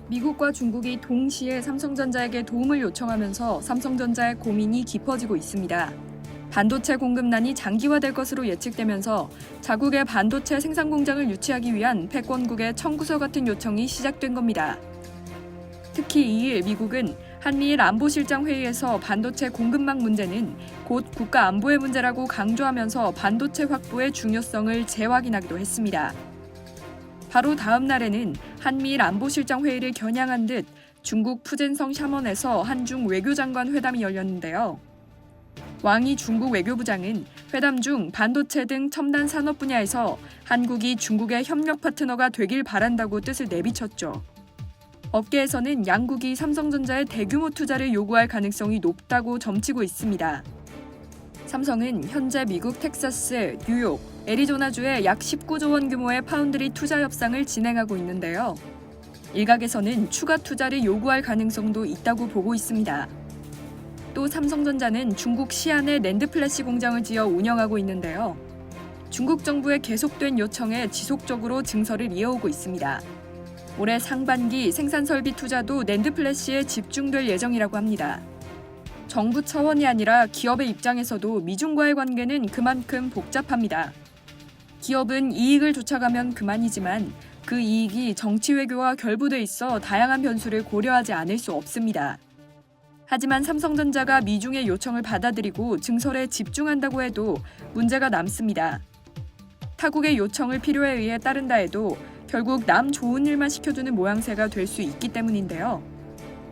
미국과 중국이 동시에 삼성전자에게 도움을 요청하면서 삼성전자의 고민이 깊어지고 있습니다. 반도체 공급난이 장기화될 것으로 예측되면서 자국의 반도체 생산 공장을 유치하기 위한 패권국의 청구서 같은 요청이 시작된 겁니다. 특히 2일 미국은 한미일 안보실장 회의에서 반도체 공급망 문제는 곧 국가 안보의 문제라고 강조하면서 반도체 확보의 중요성을 재확인하기도 했습니다. 바로 다음 날에는 한미일 안보실장 회의를 겨냥한 듯 중국 푸젠성 샤먼에서 한중 외교장관 회담이 열렸는데요. 왕이 중국 외교부장은 회담 중 반도체 등 첨단 산업 분야에서 한국이 중국의 협력 파트너가 되길 바란다고 뜻을 내비쳤죠. 업계에서는 양국이 삼성전자의 대규모 투자를 요구할 가능성이 높다고 점치고 있습니다. 삼성은 현재 미국 텍사스, 뉴욕, 애리조나주에 약 19조 원 규모의 파운드리 투자 협상을 진행하고 있는데요. 일각에서는 추가 투자를 요구할 가능성도 있다고 보고 있습니다. 또 삼성전자는 중국 시안에 낸드 플래시 공장을 지어 운영하고 있는데요. 중국 정부의 계속된 요청에 지속적으로 증설을 이어오고 있습니다. 올해 상반기 생산 설비 투자도 낸드 플래시에 집중될 예정이라고 합니다. 정부 차원이 아니라 기업의 입장에서도 미중과의 관계는 그만큼 복잡합니다. 기업은 이익을 쫓아가면 그만이지만 그 이익이 정치 외교와 결부돼 있어 다양한 변수를 고려하지 않을 수 없습니다. 하지만 삼성전자가 미중의 요청을 받아들이고 증설에 집중한다고 해도 문제가 남습니다. 타국의 요청을 필요에 의해 따른다 해도 결국 남 좋은 일만 시켜주는 모양새가 될 수 있기 때문인데요.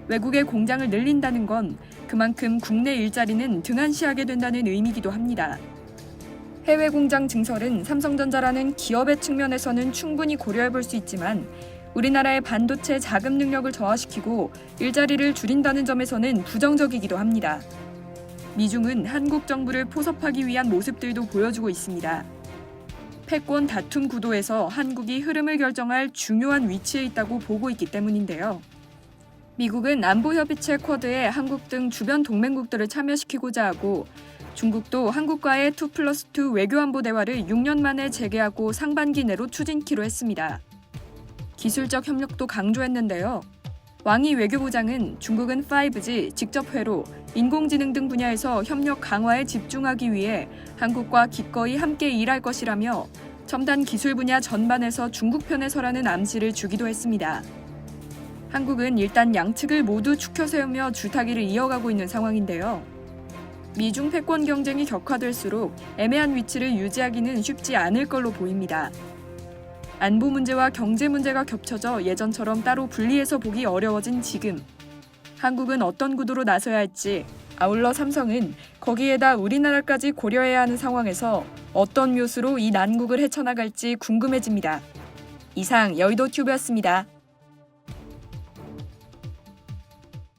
외국의 공장을 늘린다는 건 그만큼 국내 일자리는 등한시하게 된다는 의미이기도 합니다. 해외 공장 증설은 삼성전자라는 기업의 측면에서는 충분히 고려해 볼 수 있지만 우리나라의 반도체 자금 능력을 저하시키고 일자리를 줄인다는 점에서는 부정적이기도 합니다. 미중은 한국 정부를 포섭하기 위한 모습들도 보여주고 있습니다. 패권 다툼 구도에서 한국이 흐름을 결정할 중요한 위치에 있다고 보고 있기 때문인데요. 미국은 안보협의체 쿼드에 한국 등 주변 동맹국들을 참여시키고자 하고 중국도 한국과의 2+2 외교안보 대화를 6년 만에 재개하고 상반기 내로 추진키로 했습니다. 기술적 협력도 강조했는데요. 왕이 외교부장은 중국은 5G, 직접 회로, 인공지능 등 분야에서 협력 강화에 집중하기 위해 한국과 기꺼이 함께 일할 것이라며 첨단 기술 분야 전반에서 중국 편에 서라는 암시를 주기도 했습니다. 한국은 일단 양측을 모두 추켜 세우며 줄타기를 이어가고 있는 상황인데요. 미중 패권 경쟁이 격화될수록 애매한 위치를 유지하기는 쉽지 않을 걸로 보입니다. 안보 문제와 경제 문제가 겹쳐져 예전처럼 따로 분리해서 보기 어려워진 지금. 한국은 어떤 구도로 나서야 할지, 아울러 삼성은 거기에다 우리나라까지 고려해야 하는 상황에서 어떤 묘수로 이 난국을 헤쳐나갈지 궁금해집니다. 이상 여의도 튜브였습니다.